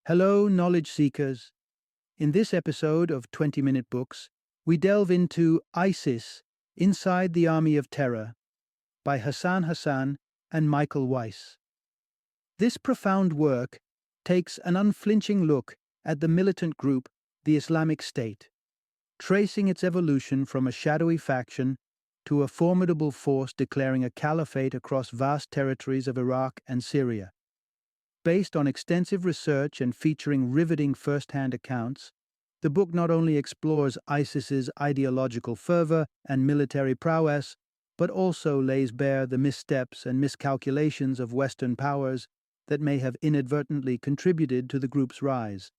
Hello, knowledge seekers. In this episode of 20-Minute Books, we delve into ISIS Inside the Army of Terror by Hassan and Michael Weiss. This profound work takes an unflinching look at the militant group, the Islamic State, tracing its evolution from a shadowy faction to a formidable force declaring a caliphate across vast territories of Iraq and Syria. Based on extensive research and featuring riveting first-hand accounts, the book not only explores ISIS's ideological fervor and military prowess, but also lays bare the missteps and miscalculations of Western powers that may have inadvertently contributed to the group's rise.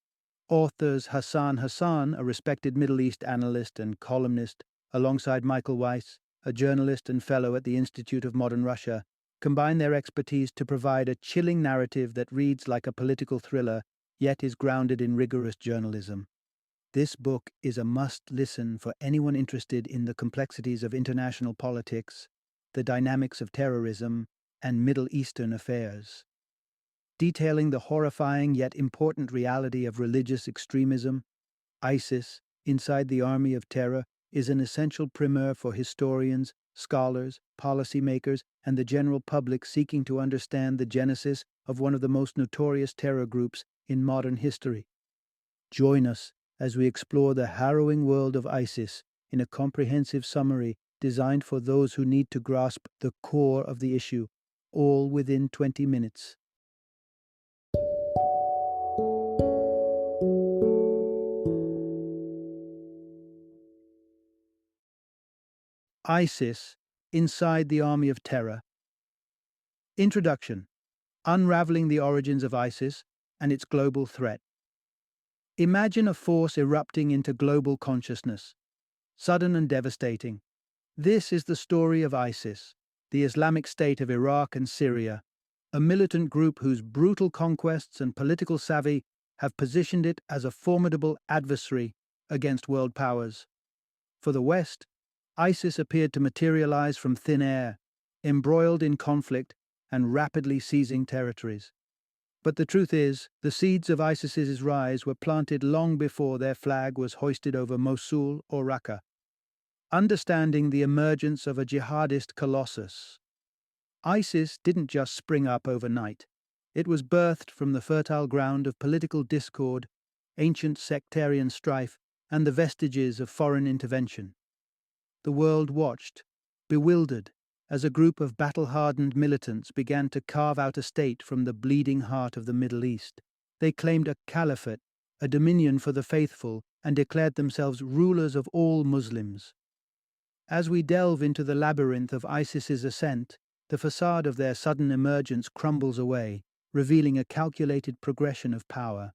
Authors Hassan, a respected Middle East analyst and columnist, alongside Michael Weiss, a journalist and fellow at the Institute of Modern Russia, combine their expertise to provide a chilling narrative that reads like a political thriller, yet is grounded in rigorous journalism. This book is a must-listen for anyone interested in the complexities of international politics, the dynamics of terrorism, and Middle Eastern affairs. Detailing the horrifying yet important reality of religious extremism, ISIS, Inside the Army of Terror, is an essential primer for historians, scholars, policymakers, and the general public seeking to understand the genesis of one of the most notorious terror groups in modern history. Join us as we explore the harrowing world of ISIS in a comprehensive summary designed for those who need to grasp the core of the issue, all within 20 minutes. ISIS Inside the Army of Terror. Introduction: Unraveling the origins of ISIS and its global threat. Imagine a force erupting into global consciousness, sudden and devastating. This is the story of ISIS, the Islamic State of Iraq and Syria, a militant group whose brutal conquests and political savvy have positioned it as a formidable adversary against world powers. For the West, ISIS appeared to materialize from thin air, embroiled in conflict and rapidly seizing territories. But the truth is, the seeds of ISIS's rise were planted long before their flag was hoisted over Mosul or Raqqa. Understanding the emergence of a jihadist colossus. ISIS didn't just spring up overnight. It was birthed from the fertile ground of political discord, ancient sectarian strife, and the vestiges of foreign intervention. The world watched, bewildered, as a group of battle-hardened militants began to carve out a state from the bleeding heart of the Middle East. They claimed a caliphate, a dominion for the faithful, and declared themselves rulers of all Muslims. As we delve into the labyrinth of ISIS's ascent, the facade of their sudden emergence crumbles away, revealing a calculated progression of power.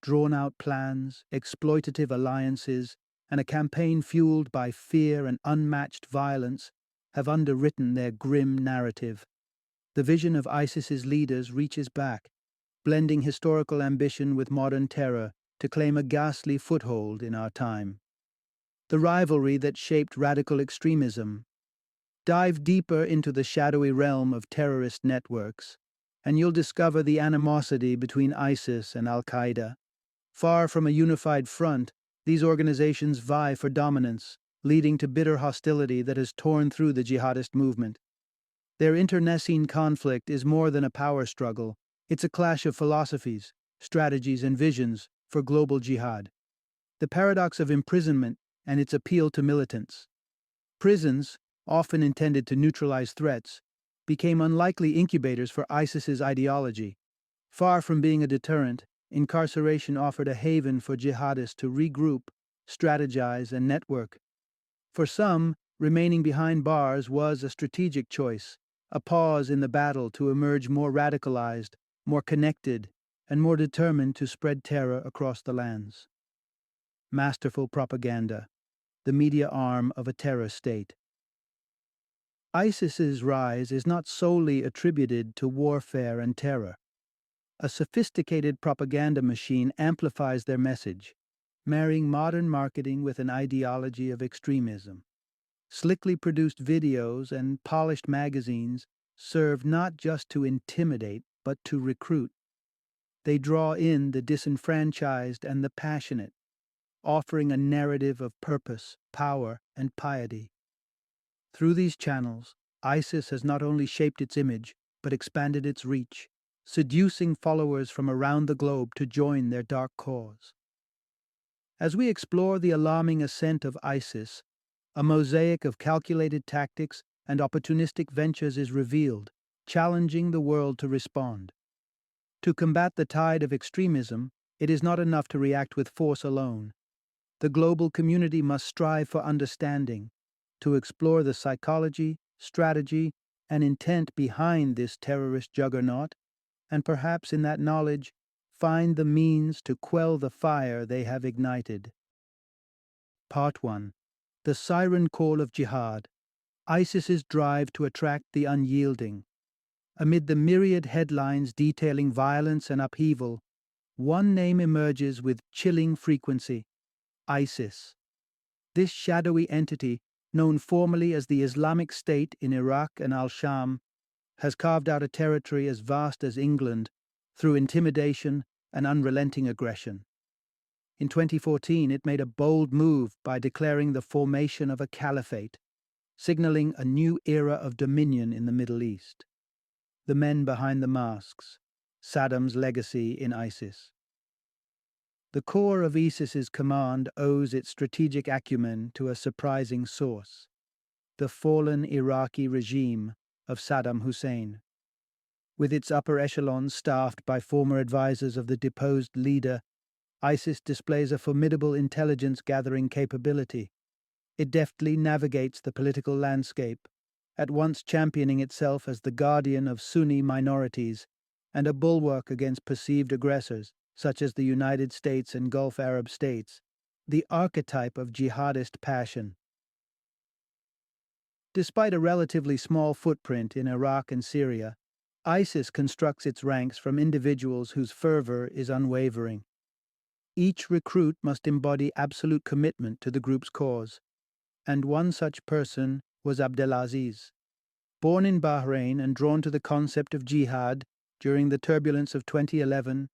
Drawn-out plans, exploitative alliances, and a campaign fueled by fear and unmatched violence have underwritten their grim narrative. The vision of ISIS's leaders reaches back, blending historical ambition with modern terror to claim a ghastly foothold in our time. The rivalry that shaped radical extremism. Dive deeper into the shadowy realm of terrorist networks, and you'll discover the animosity between ISIS and Al-Qaeda. Far from a unified front, these organizations vie for dominance, leading to bitter hostility that has torn through the jihadist movement. Their internecine conflict is more than a power struggle. It's a clash of philosophies, strategies, and visions for global jihad. The paradox of imprisonment and its appeal to militants. Prisons, often intended to neutralize threats, became unlikely incubators for ISIS's ideology. Far from being a deterrent, incarceration offered a haven for jihadists to regroup, strategize, and network. For some, remaining behind bars was a strategic choice, a pause in the battle to emerge more radicalized, more connected, and more determined to spread terror across the lands. Masterful propaganda, the media arm of a terror state. ISIS's rise is not solely attributed to warfare and terror. A sophisticated propaganda machine amplifies their message, marrying modern marketing with an ideology of extremism. Slickly produced videos and polished magazines serve not just to intimidate, but to recruit. They draw in the disenfranchised and the passionate, offering a narrative of purpose, power, and piety. Through these channels, ISIS has not only shaped its image, but expanded its reach, seducing followers from around the globe to join their dark cause. As we explore the alarming ascent of ISIS, a mosaic of calculated tactics and opportunistic ventures is revealed, challenging the world to respond. To combat the tide of extremism, it is not enough to react with force alone. The global community must strive for understanding, to explore the psychology, strategy, and intent behind this terrorist juggernaut, and perhaps in that knowledge, find the means to quell the fire they have ignited. Part 1. The Siren Call of Jihad, ISIS's drive to attract the unyielding. Amid the myriad headlines detailing violence and upheaval, one name emerges with chilling frequency: ISIS. This shadowy entity, known formally as the Islamic State in Iraq and al-Sham, has carved out a territory as vast as England through intimidation and unrelenting aggression. In 2014, it made a bold move by declaring the formation of a caliphate, signaling a new era of dominion in the Middle East. The men behind the masks, Saddam's legacy in ISIS. The core of ISIS's command owes its strategic acumen to a surprising source: the fallen Iraqi regime of Saddam Hussein. With its upper echelons staffed by former advisors of the deposed leader, ISIS displays a formidable intelligence-gathering capability. It deftly navigates the political landscape, at once championing itself as the guardian of Sunni minorities and a bulwark against perceived aggressors, such as the United States and Gulf Arab states, the archetype of jihadist passion. Despite a relatively small footprint in Iraq and Syria, ISIS constructs its ranks from individuals whose fervor is unwavering. Each recruit must embody absolute commitment to the group's cause, and one such person was Abdelaziz. Born in Bahrain and drawn to the concept of jihad during the turbulence of 2011,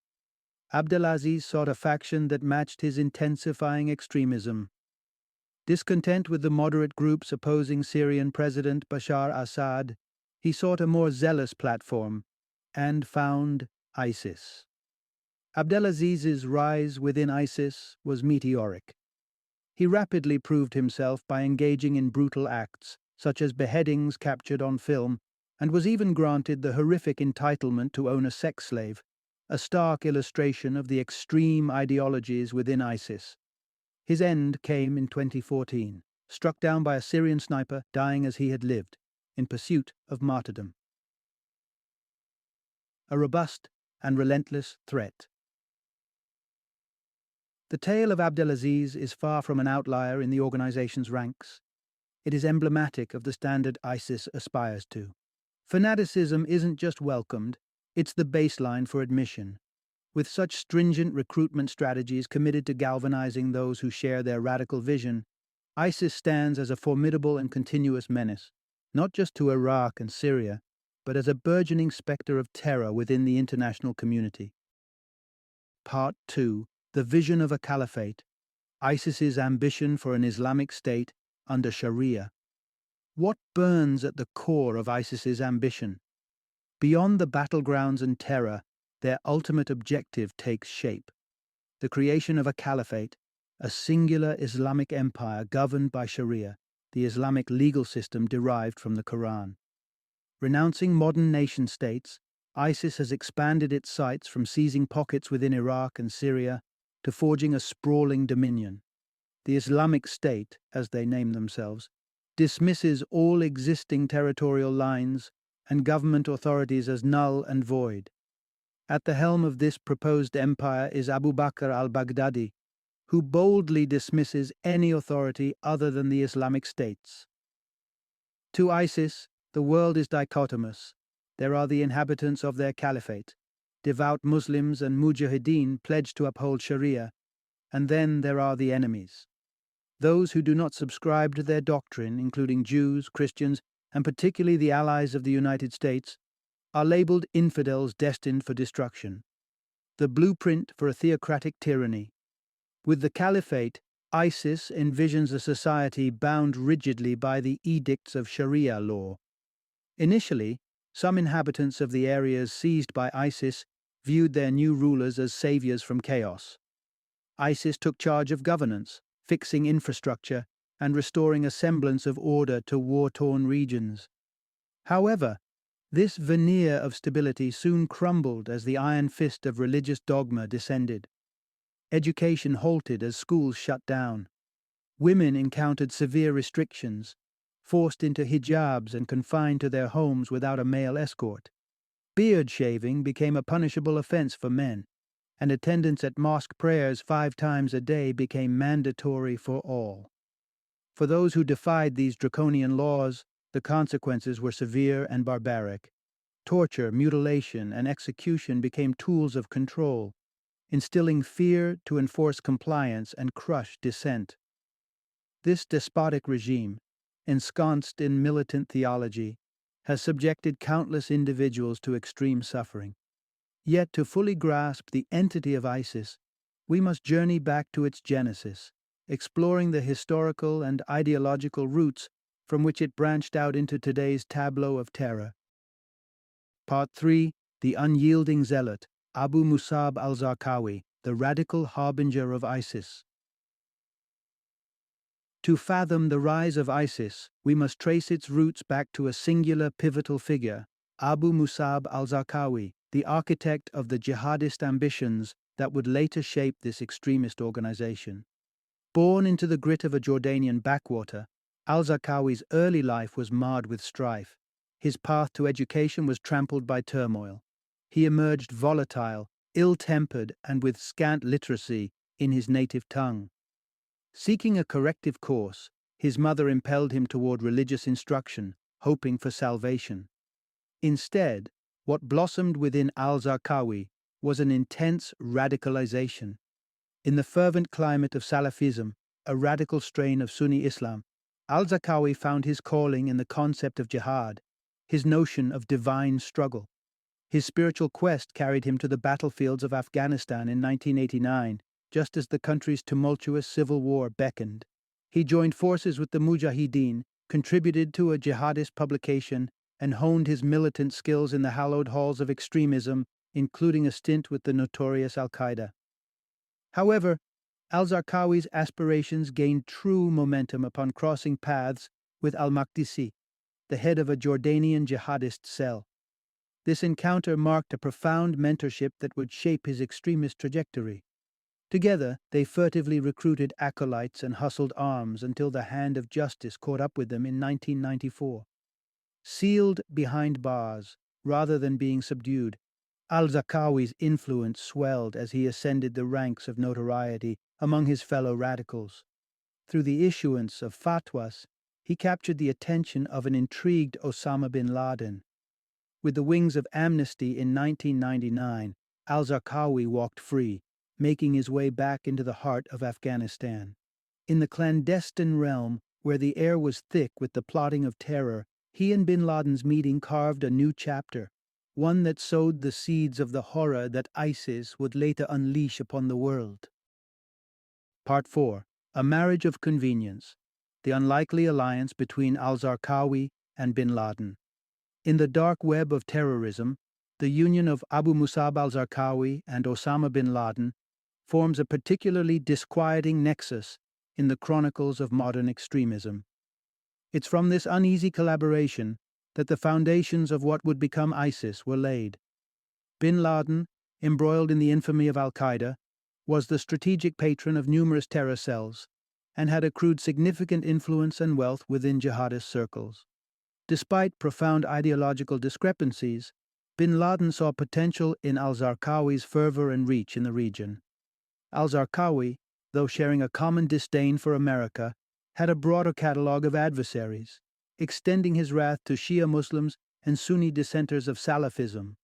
Abdelaziz sought a faction that matched his intensifying extremism. Discontent with the moderate groups opposing Syrian President Bashar Assad, he sought a more zealous platform and found ISIS. Abdelaziz's rise within ISIS was meteoric. He rapidly proved himself by engaging in brutal acts, such as beheadings captured on film, and was even granted the horrific entitlement to own a sex slave, a stark illustration of the extreme ideologies within ISIS. His end came in 2014, struck down by a Syrian sniper, dying as he had lived, in pursuit of martyrdom. A robust and relentless threat. The tale of Abdelaziz is far from an outlier in the organization's ranks. It is emblematic of the standard ISIS aspires to. Fanaticism isn't just welcomed, it's the baseline for admission. With such stringent recruitment strategies committed to galvanizing those who share their radical vision, ISIS stands as a formidable and continuous menace, not just to Iraq and Syria, but as a burgeoning specter of terror within the international community. Part 2. The Vision of a Caliphate. ISIS's ambition for an Islamic State under Sharia. What burns at the core of ISIS's ambition? Beyond the battlegrounds and terror, their ultimate objective takes shape: the creation of a caliphate, a singular Islamic empire governed by Sharia, the Islamic legal system derived from the Quran. Renouncing modern nation-states, ISIS has expanded its sights from seizing pockets within Iraq and Syria to forging a sprawling dominion. The Islamic State, as they name themselves, dismisses all existing territorial lines and government authorities as null and void. At the helm of this proposed empire is Abu Bakr al-Baghdadi, who boldly dismisses any authority other than the Islamic states. To ISIS, the world is dichotomous. There are the inhabitants of their caliphate, devout Muslims and mujahideen pledged to uphold Sharia, and then there are the enemies. Those who do not subscribe to their doctrine, including Jews, Christians, and particularly the allies of the United States, are labeled infidels destined for destruction. the blueprint for a theocratic tyranny. With the caliphate, ISIS envisions a society bound rigidly by the edicts of Sharia law. Initially, some inhabitants of the areas seized by ISIS viewed their new rulers as saviors from chaos. ISIS took charge of governance, fixing infrastructure, and restoring a semblance of order to war-torn regions. However, this veneer of stability soon crumbled as the iron fist of religious dogma descended. Education halted as schools shut down. Women encountered severe restrictions, forced into hijabs and confined to their homes without a male escort. Beard shaving became a punishable offense for men, and attendance at mosque prayers 5 times a day became mandatory for all. For those who defied these draconian laws, the consequences were severe and barbaric. Torture, mutilation, and execution became tools of control, instilling fear to enforce compliance and crush dissent. This despotic regime, ensconced in militant theology, has subjected countless individuals to extreme suffering. Yet to fully grasp the entity of ISIS, we must journey back to its genesis, exploring the historical and ideological roots from which it branched out into today's tableau of terror. Part 3: The Unyielding Zealot, Abu Musab al-Zarqawi, the radical harbinger of ISIS. To fathom the rise of ISIS, we must trace its roots back to a singular pivotal figure, Abu Musab al-Zarqawi, the architect of the jihadist ambitions that would later shape this extremist organization. Born into the grit of a Jordanian backwater, al-Zarqawi's early life was marred with strife. His path to education was trampled by turmoil. He emerged volatile, ill-tempered, and with scant literacy in his native tongue. Seeking a corrective course, his mother impelled him toward religious instruction, hoping for salvation. Instead, what blossomed within al-Zarqawi was an intense radicalization. In the fervent climate of Salafism, a radical strain of Sunni Islam, al-Zarqawi found his calling in the concept of jihad, his notion of divine struggle. His spiritual quest carried him to the battlefields of Afghanistan in 1989, just as the country's tumultuous civil war beckoned. He joined forces with the Mujahideen, contributed to a jihadist publication, and honed his militant skills in the hallowed halls of extremism, including a stint with the notorious Al-Qaeda. However, al-Zarqawi's aspirations gained true momentum upon crossing paths with al-Maqdisi, the head of a Jordanian jihadist cell. This encounter marked a profound mentorship that would shape his extremist trajectory. Together, they furtively recruited acolytes and hustled arms until the hand of justice caught up with them in 1994. Sealed behind bars, rather than being subdued, al-Zarqawi's influence swelled as he ascended the ranks of notoriety among his fellow radicals. Through the issuance of fatwas, he captured the attention of an intrigued Osama bin Laden. With the wings of amnesty in 1999, al-Zarqawi walked free, making his way back into the heart of Afghanistan. In the clandestine realm, where the air was thick with the plotting of terror, he and bin Laden's meeting carved a new chapter, one that sowed the seeds of the horror that ISIS would later unleash upon the world. Part 4: A Marriage of Convenience, the unlikely alliance between al-Zarqawi and bin Laden. In the dark web of terrorism, the union of Abu Musab al-Zarqawi and Osama bin Laden forms a particularly disquieting nexus in the chronicles of modern extremism. It's from this uneasy collaboration that the foundations of what would become ISIS were laid. Bin Laden, embroiled in the infamy of al-Qaeda, was the strategic patron of numerous terror cells and had accrued significant influence and wealth within jihadist circles. Despite profound ideological discrepancies, bin Laden saw potential in al-Zarqawi's fervor and reach in the region. Al-Zarqawi, though sharing a common disdain for America, had a broader catalogue of adversaries, extending his wrath to Shia Muslims and Sunni dissenters of Salafism.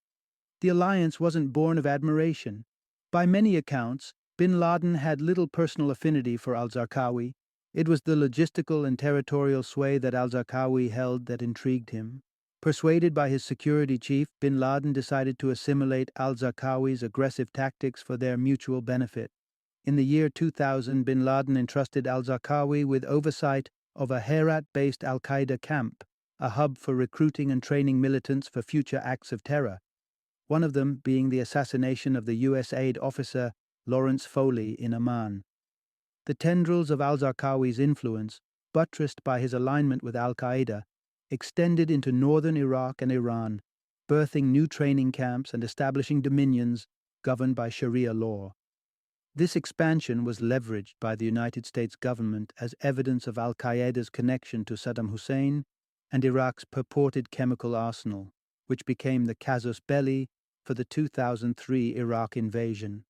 The alliance wasn't born of admiration. By many accounts, bin Laden had little personal affinity for al-Zarqawi. It was the logistical and territorial sway that al-Zarqawi held that intrigued him. Persuaded by his security chief, bin Laden decided to assimilate al-Zarqawi's aggressive tactics for their mutual benefit. In the year 2000, bin Laden entrusted al-Zarqawi with oversight of a Herat-based al-Qaeda camp, a hub for recruiting and training militants for future acts of terror, one of them being the assassination of the U.S. aid officer Lawrence Foley in Amman. The tendrils of al-Zarqawi's influence, buttressed by his alignment with al-Qaeda, extended into northern Iraq and Iran, birthing new training camps and establishing dominions governed by Sharia law. This expansion was leveraged by the United States government as evidence of al-Qaeda's connection to Saddam Hussein and Iraq's purported chemical arsenal, which became the casus belli for the 2003 Iraq invasion.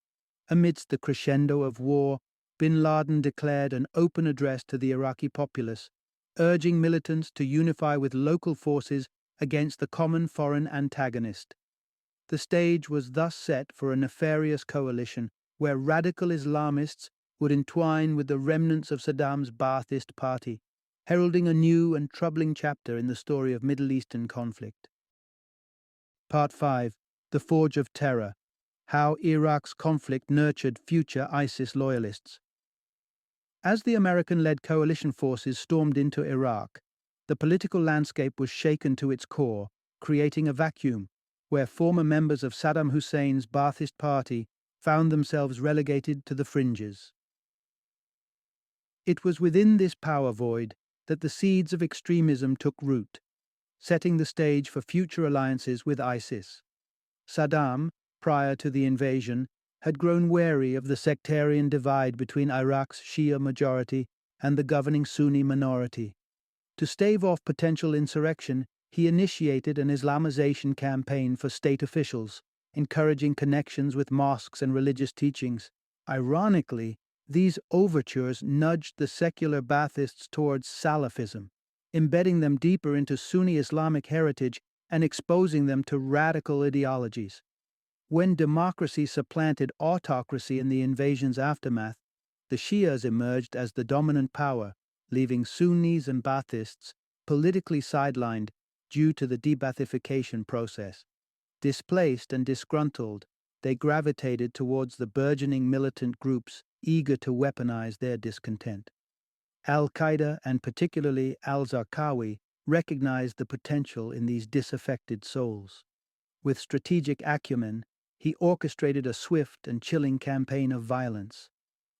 Amidst the crescendo of war, bin Laden declared an open address to the Iraqi populace, urging militants to unify with local forces against the common foreign antagonist. The stage was thus set for a nefarious coalition where radical Islamists would entwine with the remnants of Saddam's Ba'athist party, heralding a new and troubling chapter in the story of Middle Eastern conflict. Part 5. The Forge of Terror: How Iraq's conflict nurtured future ISIS loyalists. As the American-led coalition forces stormed into Iraq, the political landscape was shaken to its core, creating a vacuum where former members of Saddam Hussein's Ba'athist party found themselves relegated to the fringes. It was within this power void that the seeds of extremism took root, setting the stage for future alliances with ISIS. Saddam, prior to the invasion, had grown wary of the sectarian divide between Iraq's Shia majority and the governing Sunni minority. To stave off potential insurrection, he initiated an Islamization campaign for state officials, encouraging connections with mosques and religious teachings. Ironically, these overtures nudged the secular Baathists towards Salafism, embedding them deeper into Sunni Islamic heritage and exposing them to radical ideologies. When democracy supplanted autocracy in the invasion's aftermath, the Shias emerged as the dominant power, leaving Sunnis and Baathists politically sidelined due to the de-Baathification process. Displaced and disgruntled, they gravitated towards the burgeoning militant groups eager to weaponize their discontent. Al-Qaeda, and particularly al-Zarqawi, recognized the potential in these disaffected souls. With strategic acumen, he orchestrated a swift and chilling campaign of violence.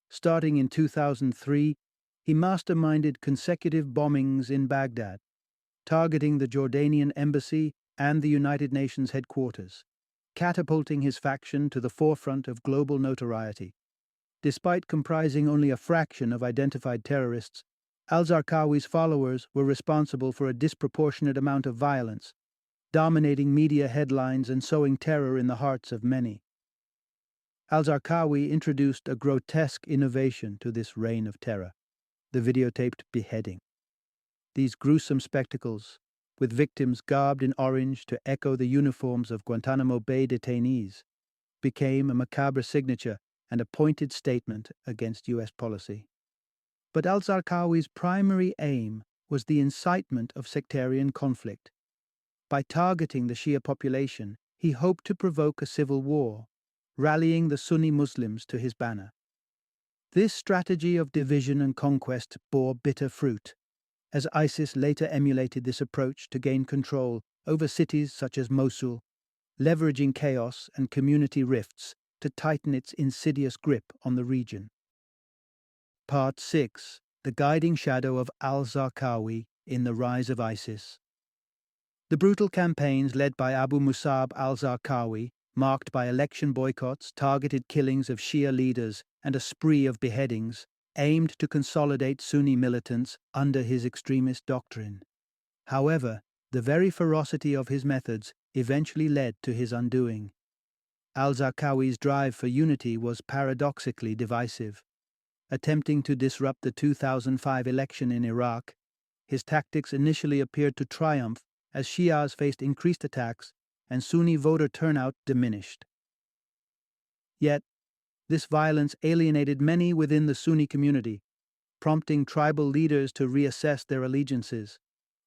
Starting in 2003, he masterminded consecutive bombings in Baghdad, targeting the Jordanian embassy and the United Nations headquarters, catapulting his faction to the forefront of global notoriety. Despite comprising only a fraction of identified terrorists, al-Zarqawi's followers were responsible for a disproportionate amount of violence, dominating media headlines and sowing terror in the hearts of many. Al-Zarqawi introduced a grotesque innovation to this reign of terror: the videotaped beheading. These gruesome spectacles, with victims garbed in orange to echo the uniforms of Guantanamo Bay detainees, became a macabre signature and a pointed statement against U.S. policy. But al-Zarqawi's primary aim was the incitement of sectarian conflict. By targeting the Shia population, he hoped to provoke a civil war, rallying the Sunni Muslims to his banner. This strategy of division and conquest bore bitter fruit, as ISIS later emulated this approach to gain control over cities such as Mosul, leveraging chaos and community rifts to tighten its insidious grip on the region. Part 6. The Guiding Shadow of al-Zarqawi in the Rise of ISIS. The brutal campaigns led by Abu Musab al-Zarqawi, marked by election boycotts, targeted killings of Shia leaders, and a spree of beheadings, aimed to consolidate Sunni militants under his extremist doctrine. However, the very ferocity of his methods eventually led to his undoing. Al-Zarqawi's drive for unity was paradoxically divisive. Attempting to disrupt the 2005 election in Iraq, his tactics initially appeared to triumph as Shias faced increased attacks and Sunni voter turnout diminished. Yet, this violence alienated many within the Sunni community, prompting tribal leaders to reassess their allegiances.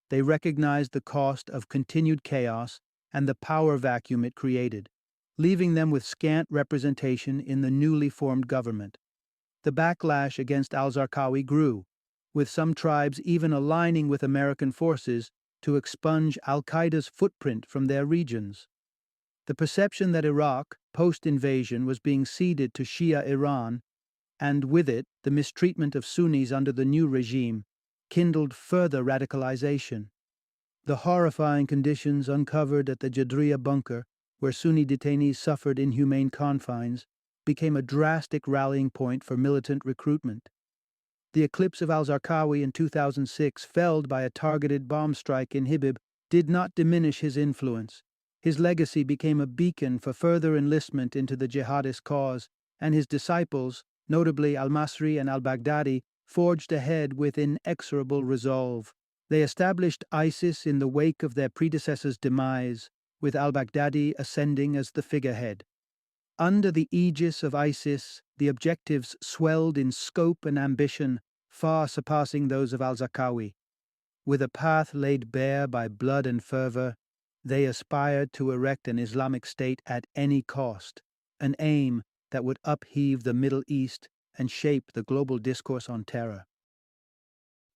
They recognized the cost of continued chaos and the power vacuum it created, leaving them with scant representation in the newly formed government. The backlash against al-Zarqawi grew, with some tribes even aligning with American forces to expunge al-Qaeda's footprint from their regions. The perception that Iraq, post-invasion, was being ceded to Shia Iran, and with it the mistreatment of Sunnis under the new regime, kindled further radicalization. The horrifying conditions uncovered at the Jadriya bunker, where Sunni detainees suffered inhumane confines, became a drastic rallying point for militant recruitment. The eclipse of al-Zarqawi in 2006, felled by a targeted bomb strike in Hibib, did not diminish his influence. His legacy became a beacon for further enlistment into the jihadist cause, and his disciples, notably al-Masri and al-Baghdadi, forged ahead with inexorable resolve. They established ISIS in the wake of their predecessor's demise, with al-Baghdadi ascending as the figurehead. Under the aegis of ISIS, the objectives swelled in scope and ambition, far surpassing those of al-Zarqawi. With a path laid bare by blood and fervor, they aspired to erect an Islamic state at any cost, an aim that would upheave the Middle East and shape the global discourse on terror.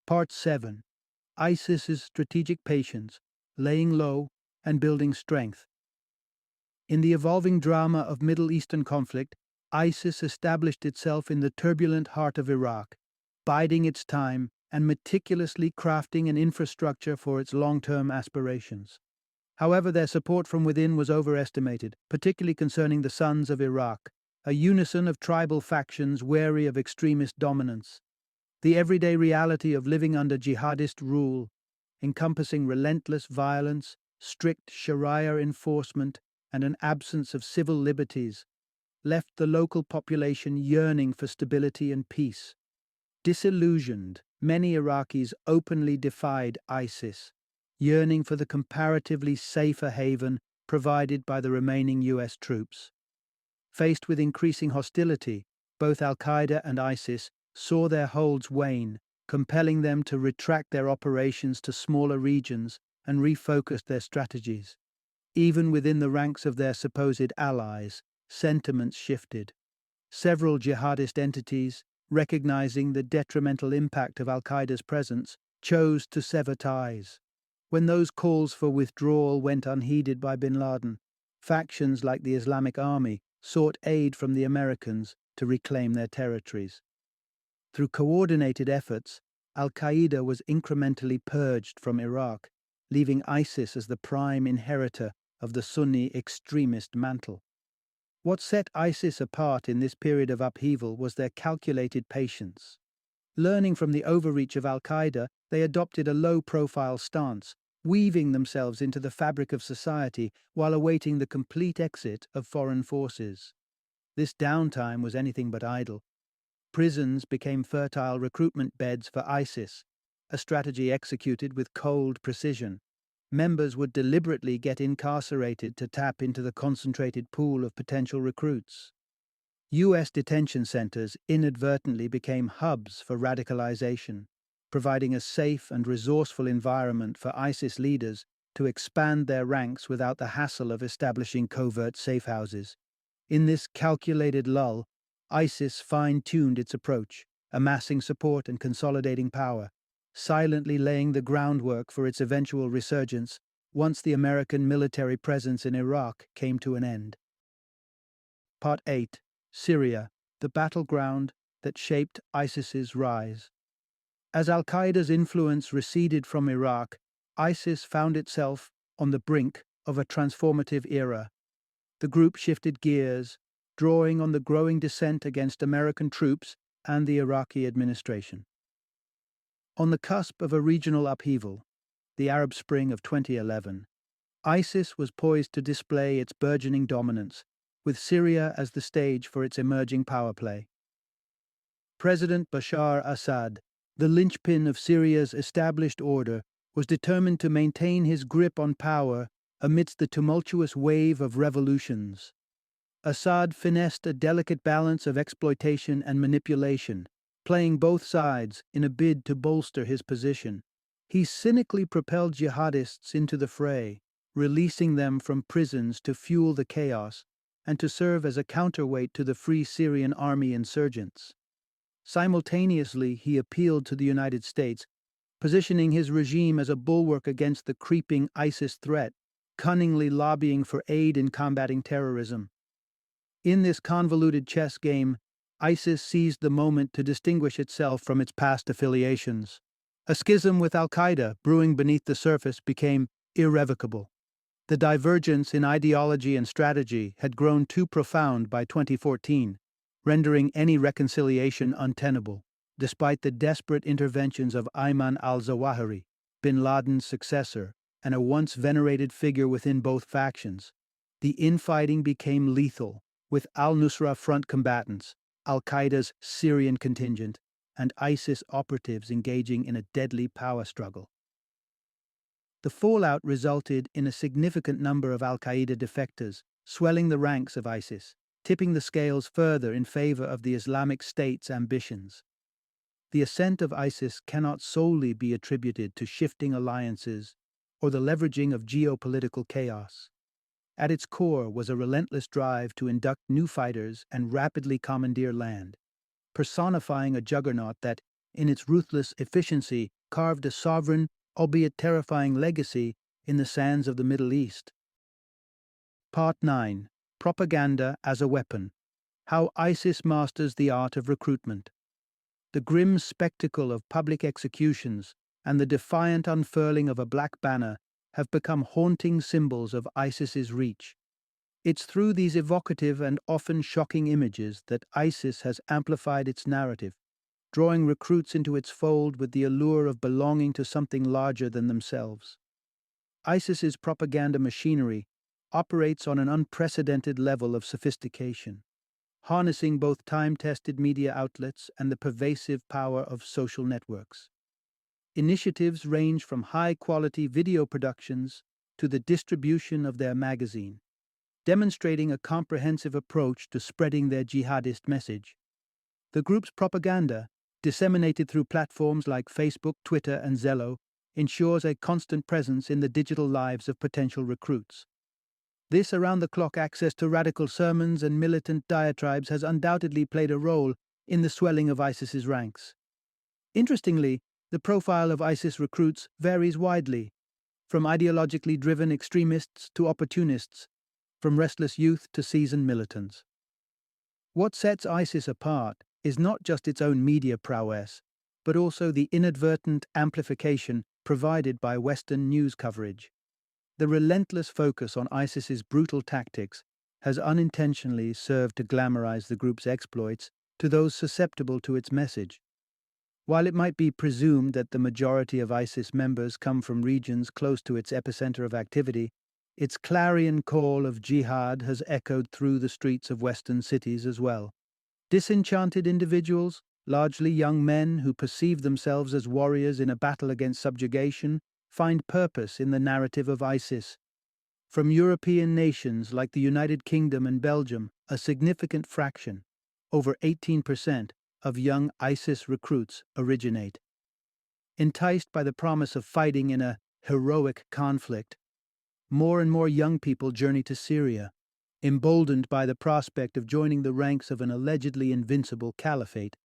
Part 7. ISIS's strategic patience, laying low and building strength. In the evolving drama of Middle Eastern conflict, ISIS established itself in the turbulent heart of Iraq, biding its time and meticulously crafting an infrastructure for its long-term aspirations. However, their support from within was overestimated, particularly concerning the Sons of Iraq, a unison of tribal factions wary of extremist dominance. The everyday reality of living under jihadist rule, encompassing relentless violence, strict Sharia enforcement, and an absence of civil liberties, left the local population yearning for stability and peace. Disillusioned, many Iraqis openly defied ISIS, yearning for the comparatively safer haven provided by the remaining US troops. Faced with increasing hostility, both al-Qaeda and ISIS saw their holds wane, compelling them to retract their operations to smaller regions and refocus their strategies. Even within the ranks of their supposed allies, sentiments shifted. Several jihadist entities, recognizing the detrimental impact of al-Qaeda's presence, chose to sever ties. When those calls for withdrawal went unheeded by bin Laden, factions like the Islamic Army sought aid from the Americans to reclaim their territories. Through coordinated efforts, al-Qaeda was incrementally purged from Iraq, leaving ISIS as the prime inheritor of the Sunni extremist mantle. What set ISIS apart in this period of upheaval was their calculated patience. Learning from the overreach of al-Qaeda, they adopted a low-profile stance, weaving themselves into the fabric of society while awaiting the complete exit of foreign forces. This downtime was anything but idle. Prisons became fertile recruitment beds for ISIS, a strategy executed with cold precision. Members would deliberately get incarcerated to tap into the concentrated pool of potential recruits. U.S. detention centers inadvertently became hubs for radicalization, providing a safe and resourceful environment for ISIS leaders to expand their ranks without the hassle of establishing covert safehouses. In this calculated lull, ISIS fine-tuned its approach, amassing support and consolidating power, silently laying the groundwork for its eventual resurgence once the American military presence in Iraq came to an end. Part 8. Syria, the battleground that shaped ISIS's rise. As al-Qaeda's influence receded from Iraq, ISIS found itself on the brink of a transformative era. The group shifted gears, drawing on the growing dissent against American troops and the Iraqi administration. On the cusp of a regional upheaval, the Arab Spring of 2011, ISIS was poised to display its burgeoning dominance, with Syria as the stage for its emerging power play. President Bashar Assad, the linchpin of Syria's established order, was determined to maintain his grip on power amidst the tumultuous wave of revolutions. Assad finessed a delicate balance of exploitation and manipulation, playing both sides in a bid to bolster his position. He cynically propelled jihadists into the fray, releasing them from prisons to fuel the chaos and to serve as a counterweight to the Free Syrian Army insurgents. Simultaneously, he appealed to the United States, positioning his regime as a bulwark against the creeping ISIS threat, cunningly lobbying for aid in combating terrorism. In this convoluted chess game, ISIS seized the moment to distinguish itself from its past affiliations. A schism with al-Qaeda brewing beneath the surface became irrevocable. The divergence in ideology and strategy had grown too profound by 2014, rendering any reconciliation untenable. Despite the desperate interventions of Ayman al-Zawahiri, bin Laden's successor, and a once venerated figure within both factions, the infighting became lethal, with al-Nusra front combatants, al-Qaeda's Syrian contingent, and ISIS operatives engaging in a deadly power struggle. The fallout resulted in a significant number of al-Qaeda defectors, swelling the ranks of ISIS, tipping the scales further in favor of the Islamic State's ambitions. The ascent of ISIS cannot solely be attributed to shifting alliances or the leveraging of geopolitical chaos. At its core was a relentless drive to induct new fighters and rapidly commandeer land, personifying a juggernaut that, in its ruthless efficiency, carved a sovereign, albeit terrifying legacy in the sands of the Middle East. Part 9. Propaganda as a Weapon. How ISIS Masters the Art of Recruitment. The grim spectacle of public executions and the defiant unfurling of a black banner have become haunting symbols of ISIS's reach. It's through these evocative and often shocking images that ISIS has amplified its narrative, drawing recruits into its fold with the allure of belonging to something larger than themselves. ISIS's propaganda machinery operates on an unprecedented level of sophistication, harnessing both time-tested media outlets and the pervasive power of social networks. Initiatives range from high-quality video productions to the distribution of their magazine, demonstrating a comprehensive approach to spreading their jihadist message. The group's propaganda, disseminated through platforms like Facebook, Twitter, and Zello, ensures a constant presence in the digital lives of potential recruits. This around-the-clock access to radical sermons and militant diatribes has undoubtedly played a role in the swelling of ISIS's ranks. Interestingly, the profile of ISIS recruits varies widely, from ideologically driven extremists to opportunists, from restless youth to seasoned militants. What sets ISIS apart is not just its own media prowess, but also the inadvertent amplification provided by Western news coverage. The relentless focus on ISIS's brutal tactics has unintentionally served to glamorize the group's exploits to those susceptible to its message. While it might be presumed that the majority of ISIS members come from regions close to its epicenter of activity, its clarion call of jihad has echoed through the streets of Western cities as well. Disenchanted individuals, largely young men who perceive themselves as warriors in a battle against subjugation, find purpose in the narrative of ISIS. From European nations like the United Kingdom and Belgium, a significant fraction, over 18%, of young ISIS recruits originate. Enticed by the promise of fighting in a heroic conflict, more and more young people journey to Syria, emboldened by the prospect of joining the ranks of an allegedly invincible caliphate.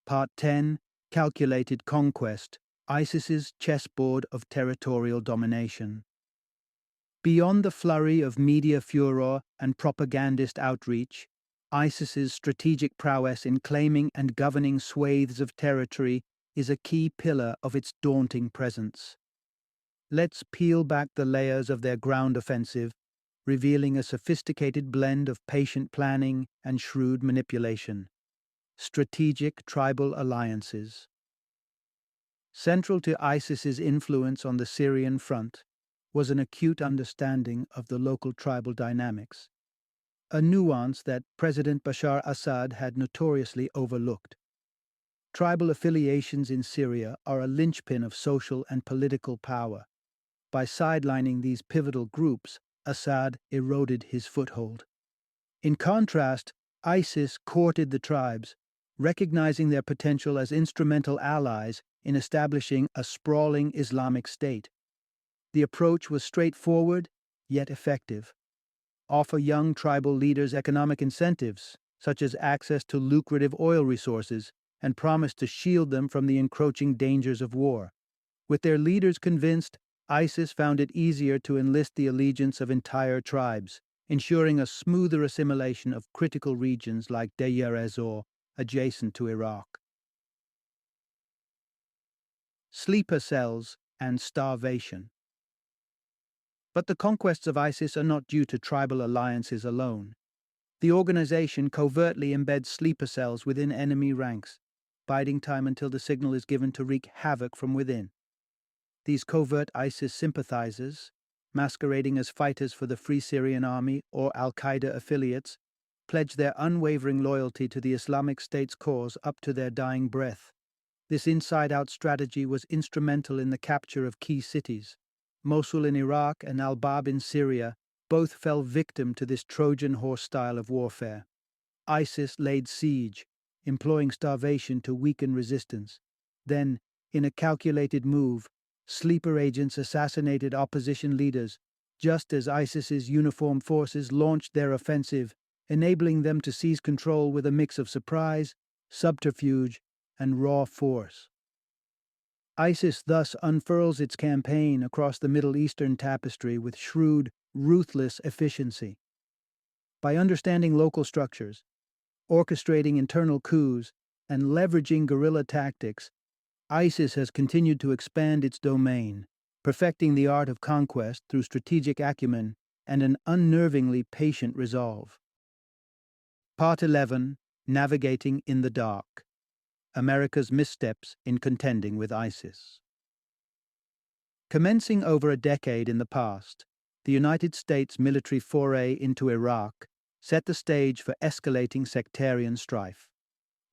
Part 10. Calculated Conquest. ISIS's chessboard of territorial domination. Beyond the flurry of media furor and propagandist outreach, ISIS's strategic prowess in claiming and governing swathes of territory is a key pillar of its daunting presence. Let's peel back the layers of their ground offensive, revealing a sophisticated blend of patient planning and shrewd manipulation. Strategic tribal alliances. Central to ISIS's influence on the Syrian front was an acute understanding of the local tribal dynamics, a nuance that President Bashar Assad had notoriously overlooked. Tribal affiliations in Syria are a linchpin of social and political power. By sidelining these pivotal groups, Assad eroded his foothold. In contrast, ISIS courted the tribes, recognizing their potential as instrumental allies in establishing a sprawling Islamic state. The approach was straightforward, yet effective. Offer young tribal leaders economic incentives, such as access to lucrative oil resources, and promise to shield them from the encroaching dangers of war. With their leaders convinced, ISIS found it easier to enlist the allegiance of entire tribes, ensuring a smoother assimilation of critical regions like Deir ez-Zor, adjacent to Iraq. Sleeper cells and starvation. But the conquests of ISIS are not due to tribal alliances alone. The organization covertly embeds sleeper cells within enemy ranks, biding time until the signal is given to wreak havoc from within. These covert ISIS sympathizers, masquerading as fighters for the Free Syrian Army or al-Qaeda affiliates, pledge their unwavering loyalty to the Islamic State's cause up to their dying breath. This inside-out strategy was instrumental in the capture of key cities. Mosul in Iraq and al-Bab in Syria both fell victim to this Trojan horse style of warfare. ISIS laid siege, employing starvation to weaken resistance. Then, in a calculated move, sleeper agents assassinated opposition leaders, just as ISIS's uniformed forces launched their offensive, enabling them to seize control with a mix of surprise, subterfuge, and raw force. ISIS thus unfurls its campaign across the Middle Eastern tapestry with shrewd, ruthless efficiency. By understanding local structures, orchestrating internal coups, and leveraging guerrilla tactics, ISIS has continued to expand its domain, perfecting the art of conquest through strategic acumen and an unnervingly patient resolve. Part 11. Navigating in the Dark. America's missteps in contending with ISIS. Commencing over a decade in the past, the United States military foray into Iraq set the stage for escalating sectarian strife.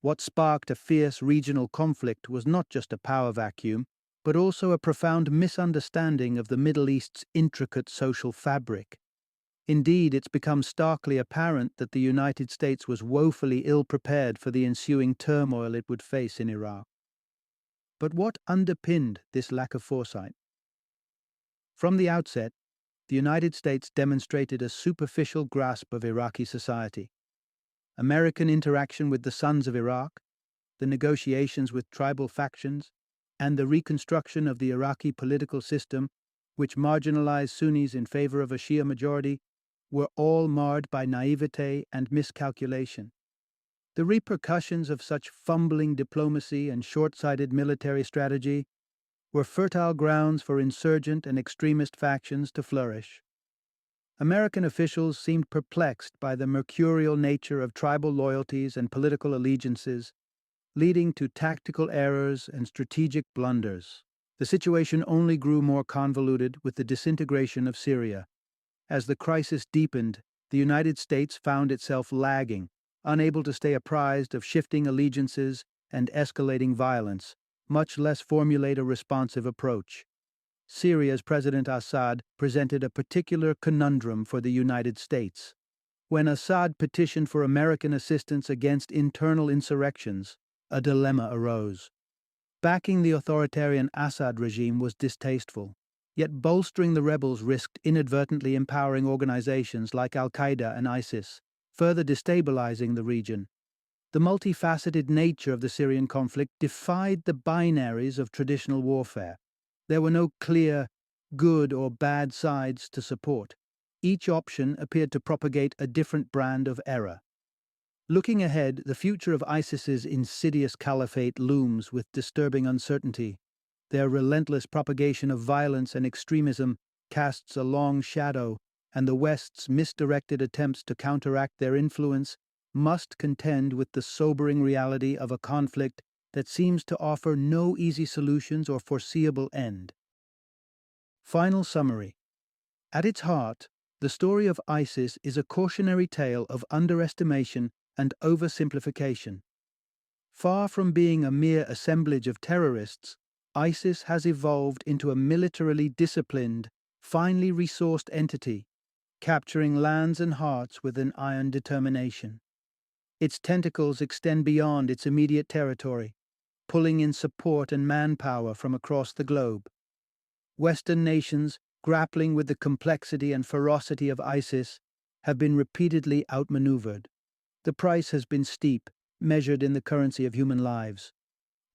What sparked a fierce regional conflict was not just a power vacuum, but also a profound misunderstanding of the Middle East's intricate social fabric. Indeed, it's become starkly apparent that the United States was woefully ill-prepared for the ensuing turmoil it would face in Iraq. But what underpinned this lack of foresight? From the outset, the United States demonstrated a superficial grasp of Iraqi society. American interaction with the Sons of Iraq, the negotiations with tribal factions, and the reconstruction of the Iraqi political system, which marginalized Sunnis in favor of a Shia majority, were all marred by naivete and miscalculation. The repercussions of such fumbling diplomacy and short-sighted military strategy were fertile grounds for insurgent and extremist factions to flourish. American officials seemed perplexed by the mercurial nature of tribal loyalties and political allegiances, leading to tactical errors and strategic blunders. The situation only grew more convoluted with the disintegration of Syria. As the crisis deepened, the United States found itself lagging, unable to stay apprised of shifting allegiances and escalating violence, much less formulate a responsive approach. Syria's President Assad presented a particular conundrum for the United States. When Assad petitioned for American assistance against internal insurrections, a dilemma arose. Backing the authoritarian Assad regime was distasteful, yet bolstering the rebels risked inadvertently empowering organizations like al-Qaeda and ISIS, further destabilizing the region. The multifaceted nature of the Syrian conflict defied the binaries of traditional warfare. There were no clear, good or bad sides to support. Each option appeared to propagate a different brand of error. Looking ahead, the future of ISIS's insidious caliphate looms with disturbing uncertainty. Their relentless propagation of violence and extremism casts a long shadow, and the West's misdirected attempts to counteract their influence must contend with the sobering reality of a conflict that seems to offer no easy solutions or foreseeable end. Final summary. At its heart, the story of ISIS is a cautionary tale of underestimation and oversimplification. Far from being a mere assemblage of terrorists, ISIS has evolved into a militarily disciplined, finely resourced entity, capturing lands and hearts with an iron determination. Its tentacles extend beyond its immediate territory, pulling in support and manpower from across the globe. Western nations, grappling with the complexity and ferocity of ISIS, have been repeatedly outmaneuvered. The price has been steep, measured in the currency of human lives,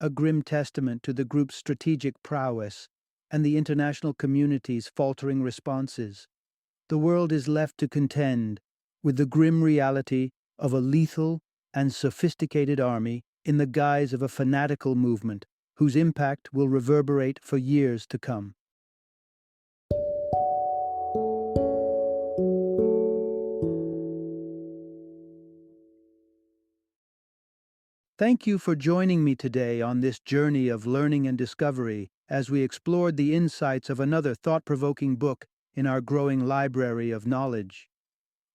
a grim testament to the group's strategic prowess and the international community's faltering responses. The world is left to contend with the grim reality of a lethal and sophisticated army in the guise of a fanatical movement whose impact will reverberate for years to come. Thank you for joining me today on this journey of learning and discovery as we explored the insights of another thought-provoking book in our growing library of knowledge.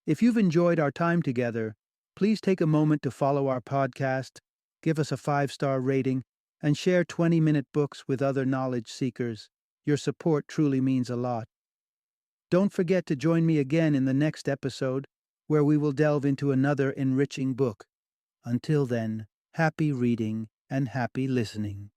If you've enjoyed our time together, please take a moment to follow our podcast, give us a 5-star rating, and share 20-minute books with other knowledge seekers. Your support truly means a lot. Don't forget to join me again in the next episode, where we will delve into another enriching book. Until then, happy reading and happy listening.